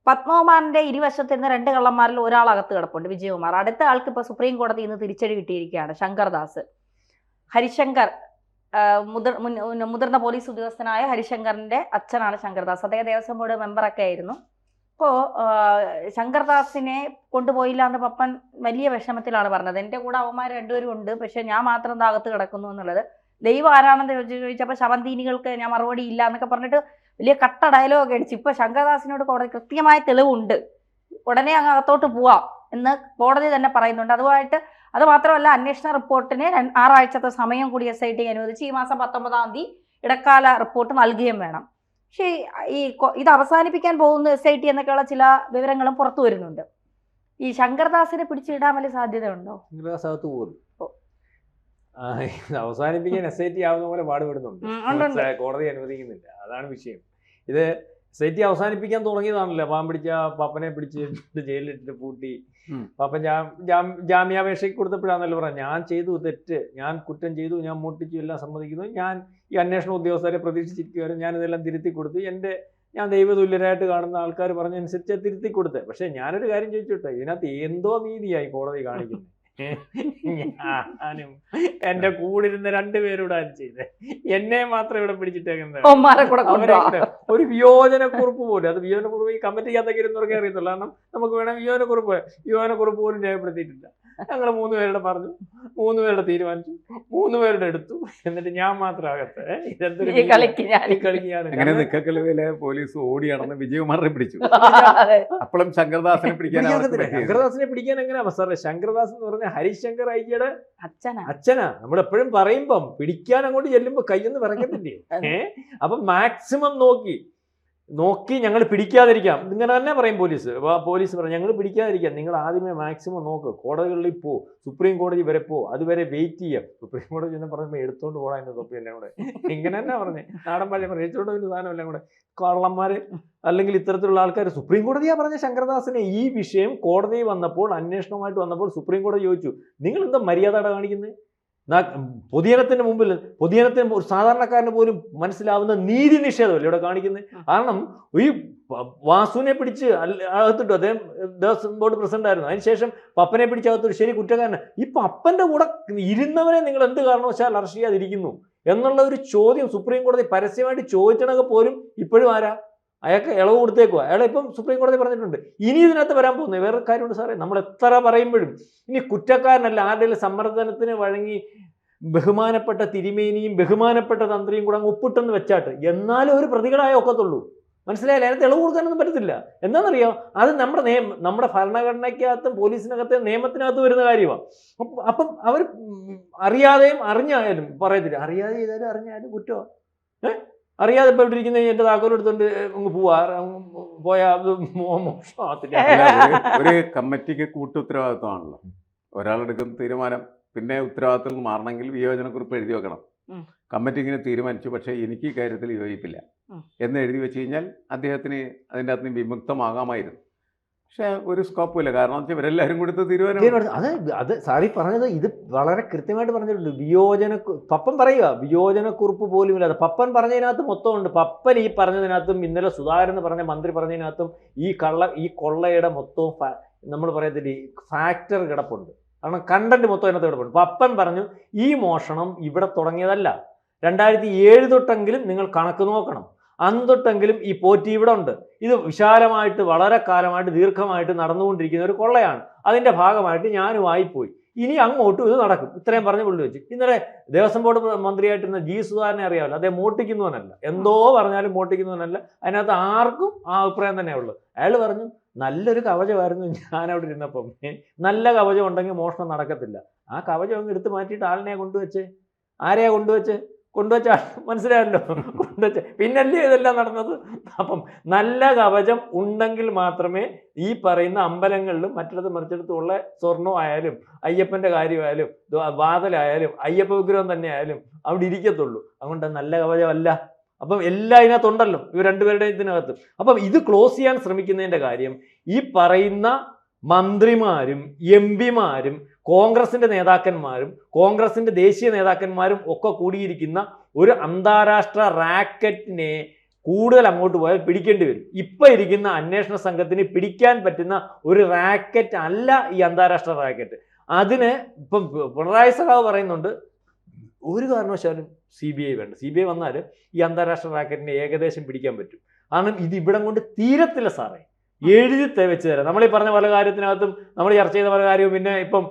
പത്മകുമാറിന്റെ ഇരുവശത്തിരുന്ന് 2 കള്ളന്മാരിൽ ഒരാൾ അകത്ത് കിടപ്പുണ്ട്, വിജയകുമാർ. അടുത്ത ആൾക്ക് ഇപ്പൊ സുപ്രീം കോടതിയിൽ നിന്ന് തിരിച്ചടി കിട്ടിയിരിക്കുകയാണ്. ശങ്കർദാസ്, ഹരിശങ്കർ, മുതിർന്ന പോലീസ് ഉദ്യോഗസ്ഥനായ ഹരിശങ്കറിന്റെ അച്ഛനാണ് ശങ്കർദാസ്. അദ്ദേഹം ദേവസ്വം ബോർഡ് മെമ്പറൊക്കെ ആയിരുന്നു. അപ്പോൾ ശങ്കർദാസിനെ കൊണ്ടുപോയില്ല എന്ന് പപ്പൻ വലിയ വിഷമത്തിലാണ് പറഞ്ഞത്. എൻ്റെ കൂടെ അവന്മാർ 2 പേരും ഉണ്ട്, പക്ഷെ ഞാൻ മാത്രം എന്താ അകത്ത് കിടക്കുന്നു എന്നുള്ളത്. ദൈവം ആരാണെന്ന് ചോദിച്ചപ്പോൾ ശവന്തീനികൾക്ക് ഞാൻ മറുപടി ഇല്ല എന്നൊക്കെ പറഞ്ഞിട്ട് വലിയ കട്ട ഡയലോഗ് അടിച്ചു. ഇപ്പൊ ശങ്കർദാസിനോട് കോടതി കൃത്യമായ തെളിവുണ്ട്, ഉടനെ അങ്ങ് അകത്തോട്ട് പോവാം എന്ന് കോടതി തന്നെ പറയുന്നുണ്ട്. അത് മാത്രമല്ല, അന്വേഷണ റിപ്പോർട്ടിന് 6 ആഴ്ചത്തെ സമയം കൂടി SIT അനുവദിച്ച് ഈ മാസം 19-ാം തീയതി ഇടക്കാല റിപ്പോർട്ട് നൽകുകയും വേണം. പക്ഷേ ഇത് അവസാനിപ്പിക്കാൻ പോകുന്ന SIT എന്നൊക്കെയുള്ള ചില വിവരങ്ങളും പുറത്തു വരുന്നുണ്ട്. ഈ ശങ്കർദാസിനെ പിടിച്ചിടാൻ വലിയ സാധ്യതയുണ്ടോ? അവസാനിപ്പിക്കാൻ SIT ആവുന്ന പോലെ പാടുപെടുന്നുണ്ട്, കോടതി അനുവദിക്കുന്നില്ല. അതാണ് വിഷയം. ഇത് SIT അവസാനിപ്പിക്കാൻ തുടങ്ങിയതാണല്ലോ. പാമ്പിടിച്ച പപ്പനെ പിടിച്ച് ജയിലിലിട്ട് പൂട്ടി. പപ്പൻ ജാമ്യാപേക്ഷയ്ക്ക് കൊടുത്തപ്പോഴാണല്ലോ പറഞ്ഞത്, ഞാൻ ചെയ്തു തെറ്റ്, ഞാൻ കുറ്റം ചെയ്തു, ഞാൻ മോഷ്ടിച്ചു, എല്ലാം സമ്മതിക്കുന്നു, ഞാൻ ഈ അന്വേഷണ ഉദ്യോഗസ്ഥരെ പ്രതീക്ഷിച്ചിരിക്കുവാനും ഞാനിതെല്ലാം തിരുത്തി കൊടുത്തു, ഞാൻ ദൈവതുല്യരായിട്ട് കാണുന്ന ആൾക്കാർ പറഞ്ഞനുസരിച്ച് തിരുത്തി കൊടുത്തത്. പക്ഷെ ഞാനൊരു കാര്യം ചോദിച്ചോട്ടെ, ഇതിനകത്ത് എന്തോ നീതിയായി കോടതി കാണിക്കുന്നത്? ഞാനും എന്റെ കൂടിരുന്ന 2 പേരോടാണ് ചെയ്തത്, എന്നെ മാത്രം ഇവിടെ പിടിച്ചിട്ടേക്കുന്നത്. ഒരു വിയോജനക്കുറിപ്പ് പോലും, അത് വിയോജനക്കുറിപ്പ് ഈ കമ്മിറ്റിക്കകത്തൊക്കെ ഇരുന്നവർക്ക് അറിയത്തുള്ളൂ. കാരണം നമുക്ക് വേണം വിയോജനക്കുറിപ്പ് പോലും രേഖപ്പെടുത്തിയിട്ടില്ല. ഞങ്ങൾ 3 പേരുടെ പറഞ്ഞു, 3 പേരുടെ തീരുമാനിച്ചു, 3 പേരുടെ എടുത്തു, എന്നിട്ട് ഞാൻ മാത്രം അകത്ത്. ഇതെന്തൊരു കളിക്ക് പോലീസ് ഓടി നടന്ന് വിജയകുമാറിനെ പിടിച്ചു. അപ്പോഴും ശങ്കർദാസിനെ പിടിക്കാൻ എങ്ങനെയാ സാറേ? ശങ്കർദാസ് എന്ന് പറഞ്ഞ ഹരിശങ്കർ അയ്യയുടെ അച്ഛനാ. നമ്മളെപ്പോഴും പറയുമ്പം പിടിക്കാൻ അങ്ങോട്ട് ചെല്ലുമ്പോ കയ്യൊന്ന് വിറക്കത്തില്ലേ? അപ്പൊ മാക്സിമം നോക്കി ഞങ്ങൾ പിടിക്കാതിരിക്കാം. ഇങ്ങനെ തന്നെ പറയും പോലീസ് പറയും, ഞങ്ങൾ പിടിക്കാതിരിക്കാം, നിങ്ങൾ ആദ്യമേ മാക്സിമം നോക്ക്, കോടതികളിൽ പോ, സുപ്രീം കോടതി വരെ പോ, അതുവരെ വെയിറ്റ് ചെയ്യാം. സുപ്രീം കോടതി എന്ന് പറയുമ്പോൾ എടുത്തോണ്ട് പോകാൻ എൻ്റെ തൊപ്പി എല്ലാം കൂടെ ഇങ്ങനെ തന്നെ പറഞ്ഞേ. നാടൻ ഭാഷ പറഞ്ഞു, എടുത്തോണ്ട് ഒരു സാധനം എല്ലാം കൂടെ കള്ളന്മാര് അല്ലെങ്കിൽ ഇത്തരത്തിലുള്ള ആൾക്കാർ. സുപ്രീം കോടതിയാ പറഞ്ഞ ശങ്കർദാസിനെ ഈ വിഷയം കോടതി വന്നപ്പോൾ, അന്വേഷണമായിട്ട് വന്നപ്പോൾ സുപ്രീം കോടതി ചോദിച്ചു, നിങ്ങൾ എന്താ മര്യാദ കാണിക്കുന്നത്? പൊതുജനത്തിന്റെ മുമ്പിൽ, പൊതുജനത്തിന് ഒരു സാധാരണക്കാരന് പോലും മനസ്സിലാവുന്ന നീതി നിഷേധമല്ലേ ഇവിടെ കാണിക്കുന്നത്? കാരണം ഈ വാസുവിനെ പിടിച്ച് അകത്തിട്ടു, അദ്ദേഹം ദേവസ്വം ബോർഡ് പ്രസിഡന്റ് ആയിരുന്നു. അതിനുശേഷം പപ്പനെ പിടിച്ചകത്തൊരു ശരി കുറ്റക്കാരന്. ഈ പപ്പന്റെ കൂടെ ഇരുന്നവരെ നിങ്ങൾ എന്ത് കാരണവശാൽ അറസ്റ്റ് ചെയ്യാതിരിക്കുന്നു എന്നുള്ള ഒരു ചോദ്യം സുപ്രീം കോടതി പരസ്യമായിട്ട് ചോദിച്ചണക്കെ പോലും ഇപ്പോഴും അയാൾക്ക് ഇളവ് കൊടുത്തേക്കുക. അയാളെ ഇപ്പം സുപ്രീം കോടതി പറഞ്ഞിട്ടുണ്ട്. ഇനി ഇതിനകത്ത് വരാൻ പോകുന്നത് വേറൊരു കാര്യമുണ്ട് സാറേ. നമ്മൾ എത്ര പറയുമ്പോഴും ഇനി കുറ്റക്കാരനല്ല, ആരുടെയും സമ്മർദ്ദനത്തിന് വഴങ്ങി ബഹുമാനപ്പെട്ട തിരുമേനിയും ബഹുമാനപ്പെട്ട തന്ത്രിയും കൂടെ അങ്ങ് ഒപ്പിട്ടെന്ന് വെച്ചാട്ട് എന്നാലും ഒരു പ്രതികളായ ഒക്കത്തുള്ളൂ. മനസ്സിലായില്ല? അതിനകത്ത് ഇളവ് കൊടുക്കാനൊന്നും പറ്റത്തില്ല. എന്താണെന്നറിയോ? അത് നമ്മുടെ ഭരണഘടനയ്ക്കകത്തും പോലീസിനകത്തും നിയമത്തിനകത്ത് വരുന്ന കാര്യമാണ്. അപ്പം അവർ അറിയാതെയും അറിഞ്ഞായാലും പറയത്തില്ല, അറിയാതെ ചെയ്താലും അറിഞ്ഞാലും കുറ്റമാണ്. അറിയാതെ ഇപ്പോൾ ഇവിടെ ഇരിക്കുന്ന എൻ്റെ താക്കോൽ എടുത്തോണ്ട് അങ്ങ് പോയാൽ അത് മോശമാകത്തില്ല. ഒരു കമ്മിറ്റിക്ക് ഉത്തരവാദിത്വമാണല്ലോ. ഒരാളെടുക്കുന്ന തീരുമാനം പിന്നെ ഉത്തരവാദിത്തത്തിൽ നിന്ന് മാറണമെങ്കിൽ വിയോജനക്കുറിപ്പ് എഴുതി വെക്കണം. കമ്മിറ്റി ഇങ്ങനെ തീരുമാനിച്ചു, പക്ഷേ എനിക്ക് ഈ കാര്യത്തിൽ യോജിപ്പില്ല എന്ന് എഴുതി വെച്ച് കഴിഞ്ഞാൽ അദ്ദേഹത്തിന് അതിൻ്റെ അകത്ത് നിന്ന് വിമുക്തമാകാമായിരുന്നു. പക്ഷെ ഒരു സ്കോപ്പുമില്ല. കാരണം വെച്ചാൽ ഇവരെല്ലാവരും കൊടുത്ത തീരുമാനം. അത് സാറി പറഞ്ഞത് ഇത് വളരെ കൃത്യമായിട്ട് പറഞ്ഞിട്ടുണ്ട്. പപ്പൻ പറയുക വിയോജനക്കുറിപ്പ് പോലും ഇല്ലാതെ പപ്പൻ പറഞ്ഞതിനകത്ത് മൊത്തം ഉണ്ട്. പപ്പൻ ഈ പറഞ്ഞതിനകത്തും ഇന്നലെ സുധാകരൻ പറഞ്ഞ മന്ത്രി പറഞ്ഞതിനകത്തും ഈ കൊള്ളയുടെ മൊത്തവും നമ്മൾ പറയത്തില്ല ഫാക്ടർ കിടപ്പുണ്ട്. കാരണം കണ്ടന്റ് മൊത്തം അതിനകത്ത് കിടപ്പുണ്ട്. പപ്പൻ പറഞ്ഞു ഈ മോഷണം ഇവിടെ തുടങ്ങിയതല്ല, 2007 തൊട്ടെങ്കിലും നിങ്ങൾ കണക്ക് നോക്കണം, അന്ന് തൊട്ടെങ്കിലും ഈ പോറ്റി ഇവിടെ ഉണ്ട്. ഇത് വിശാലമായിട്ട് വളരെ കാലമായിട്ട് ദീർഘമായിട്ട് നടന്നുകൊണ്ടിരിക്കുന്ന ഒരു കൊള്ളയാണ്. അതിൻ്റെ ഭാഗമായിട്ട് ഞാനും ആയിപ്പോയി, ഇനി അങ്ങോട്ടും ഇത് നടക്കും. ഇത്രയും പറഞ്ഞ് പുള്ളി വെച്ച്. ഇന്നലെ ദേവസ്വം ബോർഡ് മന്ത്രിയായിട്ടിരുന്ന ജി സുധാകരനെ അറിയാമല്ലോ. അദ്ദേഹം മോട്ടിക്കുന്നവനല്ല, എന്തോ പറഞ്ഞാലും മോട്ടിക്കുന്നവനല്ല. അതിനകത്ത് ആർക്കും ആ അഭിപ്രായം തന്നെ ഉള്ളു. അയാൾ പറഞ്ഞു നല്ലൊരു കവചമായിരുന്നു ഞാനവിടെ ഇരുന്നപ്പം. നല്ല കവചം ഉണ്ടെങ്കിൽ മോഷണം നടക്കത്തില്ല. ആ കവചം അങ്ങ് എടുത്ത് മാറ്റിയിട്ട് ആരെയാ കൊണ്ടുവച്ച മനസ്സിലായല്ലോ, കൊണ്ടുവച്ച പിന്നല്ലേ ഇതെല്ലാം നടന്നത്. അപ്പം നല്ല കവചം ഉണ്ടെങ്കിൽ മാത്രമേ ഈ പറയുന്ന അമ്പലങ്ങളിലും മറ്റിടത്ത് മറിച്ചിടത്തുള്ള സ്വർണം ആയാലും അയ്യപ്പൻ്റെ കാര്യമായാലും വാതിലായാലും അയ്യപ്പ വിഗ്രഹം തന്നെ ആയാലും അവിടെ ഇരിക്കത്തുള്ളൂ. അതുകൊണ്ട് നല്ല കവചമല്ല. അപ്പം എല്ലാം ഇതിനകത്തുണ്ടല്ലോ, ഇവർ 2 പേരുടെയും ഇതിനകത്ത്. അപ്പം ഇത് ക്ലോസ് ചെയ്യാൻ ശ്രമിക്കുന്നതിൻ്റെ കാര്യം ഈ പറയുന്ന മന്ത്രിമാരും MP-മാരും കോൺഗ്രസിൻ്റെ നേതാക്കന്മാരും കോൺഗ്രസിൻ്റെ ദേശീയ നേതാക്കന്മാരും ഒക്കെ കൂടിയിരിക്കുന്ന ഒരു അന്താരാഷ്ട്ര റാക്കറ്റിനെ കൂടുതൽ അങ്ങോട്ട് പോയാൽ പിടിക്കേണ്ടി വരും. ഇപ്പൊ ഇരിക്കുന്ന അന്വേഷണ സംഘത്തിന് പിടിക്കാൻ പറ്റുന്ന ഒരു റാക്കറ്റ് അല്ല ഈ അന്താരാഷ്ട്ര റാക്കറ്റ്. അതിന് ഇപ്പം പിണറായി സഖാവ് പറയുന്നുണ്ട് ഒരു കാരണവശാലും CBI വേണ്ട. CBI വന്നാൽ ഈ അന്താരാഷ്ട്ര റാക്കറ്റിനെ ഏകദേശം പിടിക്കാൻ പറ്റും. കാരണം ഇത് ഇവിടം കൊണ്ട് തീരത്തില്ല സാറേ. എഴുതി വെച്ച് തരാം. നമ്മൾ ഈ പറഞ്ഞ പല കാര്യത്തിനകത്തും നമ്മൾ ചർച്ച ചെയ്ത പല കാര്യവും പിന്നെ ഇപ്പം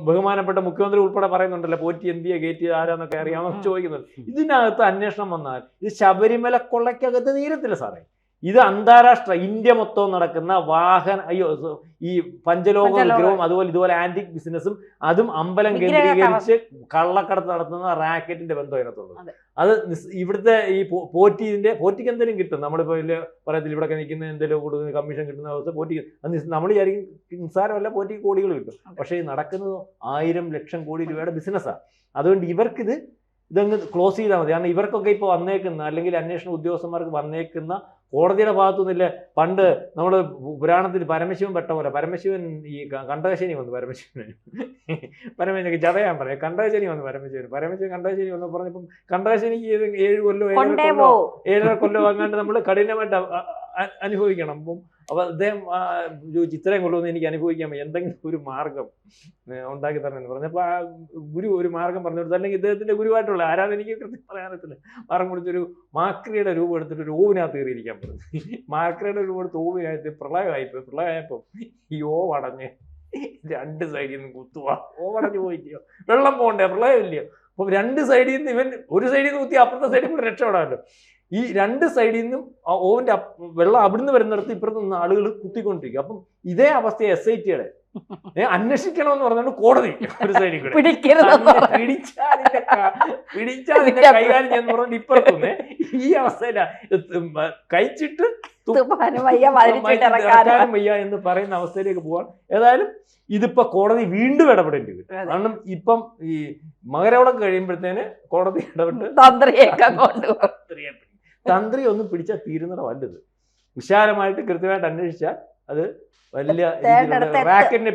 ബഹുമാനപ്പെട്ട മുഖ്യമന്ത്രി ഉൾപ്പെടെ പറയുന്നുണ്ടല്ലോ പോറ്റി എന്തിയെ കയറ്റി ആരാന്നൊക്കെ അറിയാമെന്ന് ചോദിക്കുന്നത്. ഇതിനകത്ത് അന്വേഷണം വന്നാൽ ഇത് ശബരിമല കൊള്ളയ്ക്കകത്ത് തീരത്തില്ല സാറേ. ഇത് അന്താരാഷ്ട്ര ഇന്ത്യ മൊത്തം നടക്കുന്ന ഈ പഞ്ചലോക വിഗ്രഹവും ഇതുപോലെ ആന്റിക് ബിസിനസ്സും അതും അമ്പലം കേന്ദ്രീകരിച്ച് കള്ളക്കടത്ത് നടത്തുന്ന റാക്കറ്റിന്റെ ബന്ധം അതിനകത്തുള്ളത്. അത് ഇവിടുത്തെ ഈ പോറ്റിക്ക് എന്തെങ്കിലും കിട്ടും. നമ്മളിപ്പോ പറയത്തില്ല ഇവിടെ നിൽക്കുന്ന എന്തെങ്കിലും കൂടുതൽ കമ്മീഷൻ കിട്ടുന്ന അവസ്ഥ പോറ്റിക്ക് നമ്മൾ വിചാരിക്കും നിസ്സാരമല്ല, പോറ്റിക്ക് കോടികൾ കിട്ടും. പക്ഷേ ഈ നടക്കുന്നത് 1000 ലക്ഷം കോടി രൂപയുടെ ബിസിനസ്സാണ്. അതുകൊണ്ട് ഇതങ്ങ് ക്ലോസ് ചെയ്താൽ മതി. കാരണം ഇവർക്കൊക്കെ ഇപ്പോൾ വന്നേക്കുന്ന അല്ലെങ്കിൽ അന്വേഷണ ഉദ്യോഗസ്ഥന്മാർക്ക് വന്നേക്കുന്ന കോടതിയുടെ ഭാഗത്തുനിന്നില്ല. പണ്ട് നമ്മൾ പുരാണത്തിൽ പരമശിവൻ പെട്ട പോലെ പരമശിവൻ ഈ കണ്ടകശനി വന്നു. പരമശിവൻ ചതയാൻ പറയാം. കണ്ടകശനി വന്നു പരമശിവൻ കണ്ടകശനി വന്നു പറഞ്ഞപ്പം കണ്ടകശനിക്ക് 7 കൊല്ലോ 7.5 കൊല്ലോ അങ്ങാണ്ട് നമ്മൾ കഠിനമായിട്ട് അനുഭവിക്കണം. അപ്പം അദ്ദേഹം ചിത്രം കൊള്ളുമെന്ന് എനിക്ക് അനുഭവിക്കാൻ വയ്യ, എന്തെങ്കിലും ഒരു മാർഗം ഉണ്ടാക്കി തരണമെന്ന് പറഞ്ഞപ്പോൾ ആ ഗുരു ഒരു മാർഗം പറഞ്ഞു കൊടുത്തു. അല്ലെങ്കിൽ ഇദ്ദേഹത്തിന്റെ ഗുരുവായിട്ടുള്ള ആരാധന എനിക്ക് കൃത്യം പറയാനത്തില്ല. മാർഗം കൊടുത്തൊരു മാക്രിയുടെ രൂപം എടുത്തിട്ട് ഒരു ഓവിനകത്ത് കയറിയിരിക്കാൻ പറഞ്ഞു. മാക്രിയുടെ രൂപം എടുത്ത് ഓവിനകത്ത് പ്രളയമായപ്പോൾ ഈ ഓവടഞ്ഞ് 2 സൈഡിൽ നിന്ന് കുത്തുവാ. ഓവടഞ്ഞ് പോയില്ലയോ, വെള്ളം പോകണ്ടേ, പ്രളയമില്ലയോ. അപ്പം 2 സൈഡിൽ നിന്ന് ഇവൻ ഒരു സൈഡിൽ നിന്ന് കുത്തി അപ്പുറത്തെ സൈഡിൽ കൂടെ രക്ഷപ്പെടാമല്ലോ. ഈ 2 സൈഡിൽ നിന്നും ഓവന്റെ വെള്ളം അവിടുന്ന് വരുന്നിടത്ത് ഇപ്പുറത്ത് നിന്ന് ആളുകൾ കുത്തിക്കൊണ്ടിരിക്കും. അപ്പം ഇതേ അവസ്ഥ SITയുടെ അന്വേഷിക്കണമെന്ന് പറഞ്ഞുകൊണ്ട് കോടതി ഒരു സൈഡിൽ കൂടെ പിടിച്ചാൽ കൈകാര്യം ചെയ്യാന്ന് പറഞ്ഞിട്ട് ഇപ്പുറത്തുനിന്ന് ഈ അവസ്ഥയില കഴിച്ചിട്ട് ഇറക്കാനും വയ്യ എന്ന് പറയുന്ന അവസ്ഥയിലേക്ക് പോവാൻ. ഏതായാലും ഇതിപ്പോ കോടതി വീണ്ടും ഇടപെടേണ്ടി വരും. കാരണം ഇപ്പം ഈ മകരവിളക്ക് കഴിയുമ്പോഴത്തേന് കോടതി ഇടപെട്ട് തന്ത്രി ഒന്നും പിടിച്ചാൽ തീരുന്നട വലുത്. വിശാലമായിട്ട് കൃത്യമായിട്ട് അന്വേഷിച്ചാൽ അത് വലിയ റാക്കറ്റിനെ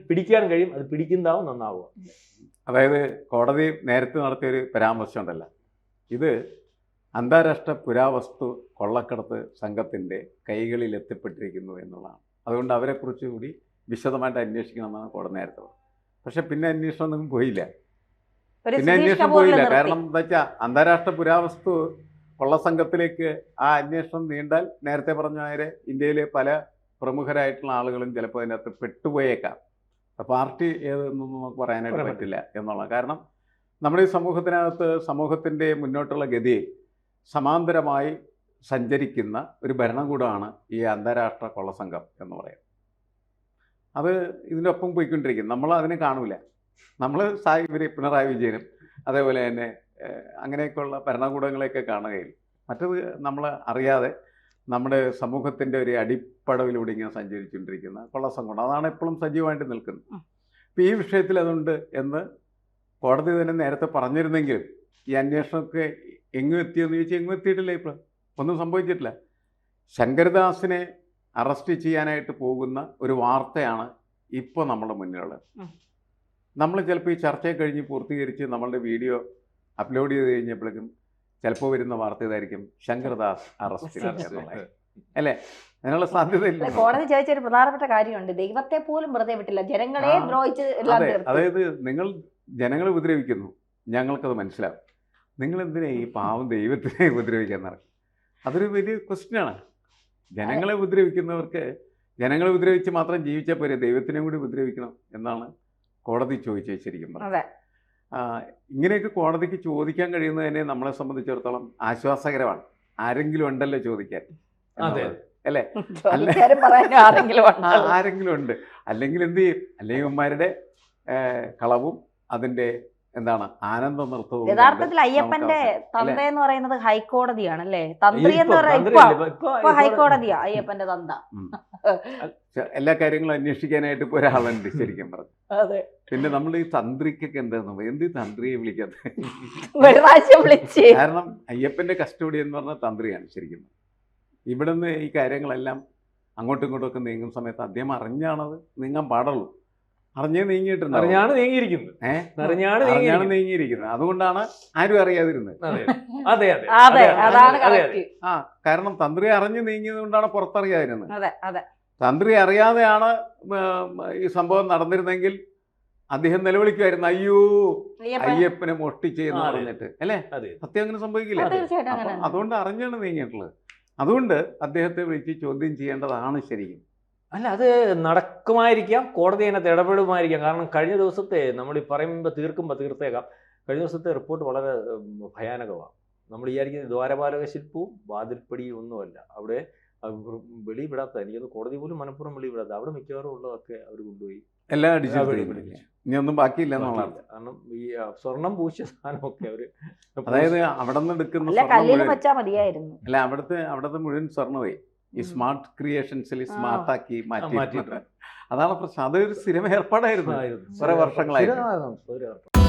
പിടിക്കാൻ കഴിയും. അത് പിടിക്കുന്നതാവും നന്നാവുക. അതായത് കോടതി നേരത്തെ നടത്തിയൊരു പരാമർശം ഉണ്ടല്ലോ, ഇത് അന്താരാഷ്ട്ര പുരാവസ്തു കൊള്ളക്കടത്ത് സംഘത്തിൻ്റെ കൈകളിൽ എത്തിപ്പെട്ടിരിക്കുന്നു എന്നുള്ളതാണ്. അതുകൊണ്ട് അവരെക്കുറിച്ച് കൂടി വിശദമായിട്ട് അന്വേഷിക്കണമെന്നാണ് കോടതി നേരത്തെ പറഞ്ഞത്. പക്ഷെ പിന്നെ അന്വേഷണമൊന്നും പോയില്ല. കാരണം എന്താ വെച്ചാൽ അന്താരാഷ്ട്ര പുരാവസ്തു കൊള്ളസംഘത്തിലേക്ക് ആ അന്വേഷണം നീണ്ടാൽ നേരത്തെ പറഞ്ഞ നേരെ ഇന്ത്യയിലെ പല പ്രമുഖരായിട്ടുള്ള ആളുകളും ചിലപ്പോൾ അതിനകത്ത് പെട്ടുപോയേക്കാം. പാർട്ടി ഏതെന്നൊന്നും നമുക്ക് പറയാനായിട്ട് പറ്റില്ല എന്നുള്ളത്. കാരണം നമ്മുടെ ഈ സമൂഹത്തിൻ്റെ മുന്നോട്ടുള്ള ഗതിയെ സമാന്തരമായി സഞ്ചരിക്കുന്ന ഒരു ഭരണകൂടമാണ് ഈ അന്താരാഷ്ട്ര കൊള്ളസംഘം എന്ന് പറയുന്നത്. അത് ഇതിൻ്റെ ഒപ്പം പോയിക്കൊണ്ടിരിക്കും. നമ്മൾ അതിനെ കാണൂല. നമ്മൾ പിണറായി വിജയനും അതേപോലെ തന്നെ അങ്ങനെയൊക്കെയുള്ള ഭരണകൂടങ്ങളെയൊക്കെ കാണുകയില്ല. മറ്റത് നമ്മൾ അറിയാതെ നമ്മുടെ സമൂഹത്തിൻ്റെ ഒരു അടിപ്പടവിലൂടെ ഇങ്ങനെ സഞ്ചരിച്ചുകൊണ്ടിരിക്കുന്ന കൊള്ളസംഘം, അതാണ് എപ്പോഴും സജീവമായിട്ട് നിൽക്കുന്നത്. അപ്പോൾ ഈ വിഷയത്തിൽ അതുണ്ട് എന്ന് കോടതി തന്നെ നേരത്തെ പറഞ്ഞിരുന്നെങ്കിലും ഈ അന്വേഷണമൊക്കെ എങ്ങും എത്തിയെന്ന് ചോദിച്ചാൽ എങ്ങും എത്തിയിട്ടില്ല. ഇപ്പോൾ ഒന്നും സംഭവിച്ചിട്ടില്ല. ശങ്കർദാസിനെ അറസ്റ്റ് ചെയ്യാനായിട്ട് പോകുന്ന ഒരു വാർത്തയാണ് ഇപ്പോൾ നമ്മുടെ മുന്നിലുള്ളത്. നമ്മൾ ചിലപ്പോൾ ഈ ചർച്ചയെ കഴിഞ്ഞ് പൂർത്തീകരിച്ച് നമ്മളുടെ വീഡിയോ അപ്ലോഡ് ചെയ്ത് കഴിഞ്ഞപ്പോഴേക്കും ചിലപ്പോൾ വരുന്ന വാർത്ത ഇതായിരിക്കും, ശങ്കർദാസ് അറസ്റ്റ് അല്ലേ? അതിനുള്ള സാധ്യതയില്ല. കോടതി ചോദിച്ചൊരു പ്രധാനപ്പെട്ട കാര്യമുണ്ട്, ദൈവത്തെ പോലും വെറുതെ വിട്ടില്ല, ജനങ്ങളെ ദ്രോഹിച്ച്. അതായത് നിങ്ങൾ ജനങ്ങളെ ഉപദ്രവിക്കുന്നു, ഞങ്ങൾക്കത് മനസ്സിലാവും. നിങ്ങൾ എന്തിനാ ഈ പാവം ദൈവത്തിനെ ഉപദ്രവിക്കാൻ നടക്കും? അതൊരു വലിയ ക്വസ്റ്റ്യനാണ്. ജനങ്ങളെ ഉപദ്രവിക്കുന്നവർക്ക് ജനങ്ങളെ ഉപദ്രവിച്ച് മാത്രം ജീവിച്ചാൽ പോരെ, ദൈവത്തിനെ കൂടി ഉപദ്രവിക്കണം എന്നാണ് കോടതി ചോദിച്ചത്. ശരിക്കും പറഞ്ഞാൽ ഇങ്ങനെയൊക്കെ കോടതിക്ക് ചോദിക്കാൻ കഴിയുന്നത് തന്നെ നമ്മളെ സംബന്ധിച്ചിടത്തോളം ആശ്വാസകരമാണ്. ആരെങ്കിലും ഉണ്ടല്ലോ ചോദിക്കാൻ, അല്ലേ? ആരെങ്കിലും ഉണ്ട്. അല്ലെങ്കിൽ എന്ത് ചെയ്യും? അല്ലെങ്കിൽ ഉമ്മാരുടെ കളവും അതിൻ്റെ എന്താണ് ആനന്ദ നൃത്തവും. യഥാർത്ഥത്തിൽ അയ്യപ്പന്റെ തന്ത എന്ന് പറയുന്നത് ഹൈക്കോടതിയാണ് അല്ലേ? തന്ത്രി എന്ന് പറയുന്നത് ഹൈക്കോടതിയാ അയ്യപ്പന്റെ തന്ത. എല്ലാ കാര്യങ്ങളും അന്വേഷിക്കാനായിട്ട് ഇപ്പോൾ ഒരാളുണ്ട് ശരിക്കും പറഞ്ഞു. പിന്നെ നമ്മൾ ഈ തന്ത്രിക്കൊക്കെ എന്താന്ന് എന്ത് തന്ത്രിയെ വിളിക്കാത്ത? കാരണം അയ്യപ്പന്റെ കസ്റ്റഡി എന്ന് പറഞ്ഞാൽ തന്ത്രിയാണ് ശരിക്കും. ഇവിടുന്ന് ഈ കാര്യങ്ങളെല്ലാം അങ്ങോട്ടും ഇങ്ങോട്ടും ഒക്കെ നീങ്ങുന്ന സമയത്ത് അദ്ദേഹം അറിഞ്ഞാണത് നീങ്ങാൻ പാടുള്ളൂ. അറിഞ്ഞേ നീങ്ങിയിട്ടുണ്ട്. അറിഞ്ഞാണ് നീങ്ങിയിരിക്കുന്നത്. അറിഞ്ഞാണ് നീങ്ങിയിരിക്കുന്നത്. അതുകൊണ്ടാണ് ആരും അറിയാതിരുന്നത്. അതെ അതെ, അതാണ് correct. കാരണം തന്ത്രി അറിഞ്ഞു നീങ്ങിയത് കൊണ്ടാണ് പുറത്തറിയാതിരുന്നത്. അതെ അതെ. തന്ത്രി അറിയാതെയാണ് ഈ സംഭവം നടന്നിരുന്നെങ്കിൽ അദ്ദേഹം നിലവിളിക്കുമായിരുന്നു, അയ്യോ അയ്യപ്പനെ മോഷ്ടിച്ചെന്ന് പറഞ്ഞിട്ട്, അല്ലേ? സത്യം അങ്ങനെ സംഭവിക്കില്ല. അതുകൊണ്ട് അറിഞ്ഞാണ് നീങ്ങിയിട്ടുള്ളത്. അതുകൊണ്ട് അദ്ദേഹത്തെ വിളിച്ച് ചോദ്യം ചെയ്യേണ്ടതാണ് ശരിക്കും. അല്ല, അത് നടക്കുമായിരിക്കാം, കോടതി അതിനകത്ത് ഇടപെടുമായിരിക്കാം. കാരണം കഴിഞ്ഞ ദിവസത്തെ നമ്മൾ ഈ പറയുമ്പോൾ തീർത്തേക്കാം. കഴിഞ്ഞ ദിവസത്തെ റിപ്പോർട്ട് വളരെ ഭയാനകമാണ്. നമ്മൾ വിചാരിക്കുന്നത് ദ്വാരപാലക ശില്പവും വാതിൽപ്പടിയും ഒന്നുമല്ല. അവിടെ വെളിവിടാത്ത, എനിക്കത് കോടതി പോലും മനഃപൂർവ്വം വെളിവിടാത്ത, അവിടെ മിക്കവാറും ഉള്ളതൊക്കെ അവർ കൊണ്ടുപോയി എല്ലാം അടിച്ചു. ഇനി ഒന്നും ബാക്കിയില്ല എന്നുള്ളതാണ്. കാരണം ഈ സ്വർണം പൂശിയ സാധനമൊക്കെ അവര്, അതായത് അവിടെ നിന്ന് എടുക്കുന്ന അല്ല, അവിടുത്തെ മുഴുവൻ സ്വർണ്ണമായി ഈ സ്മാർട്ട് ക്രിയേഷൻസിൽ സ്മാർട്ടാക്കി മാറ്റി. അതാണ് പ്രശ്നം. അതൊരു സ്ഥിരം ഏർപ്പാടായിരുന്നു കുറെ വർഷങ്ങളായിരുന്നു.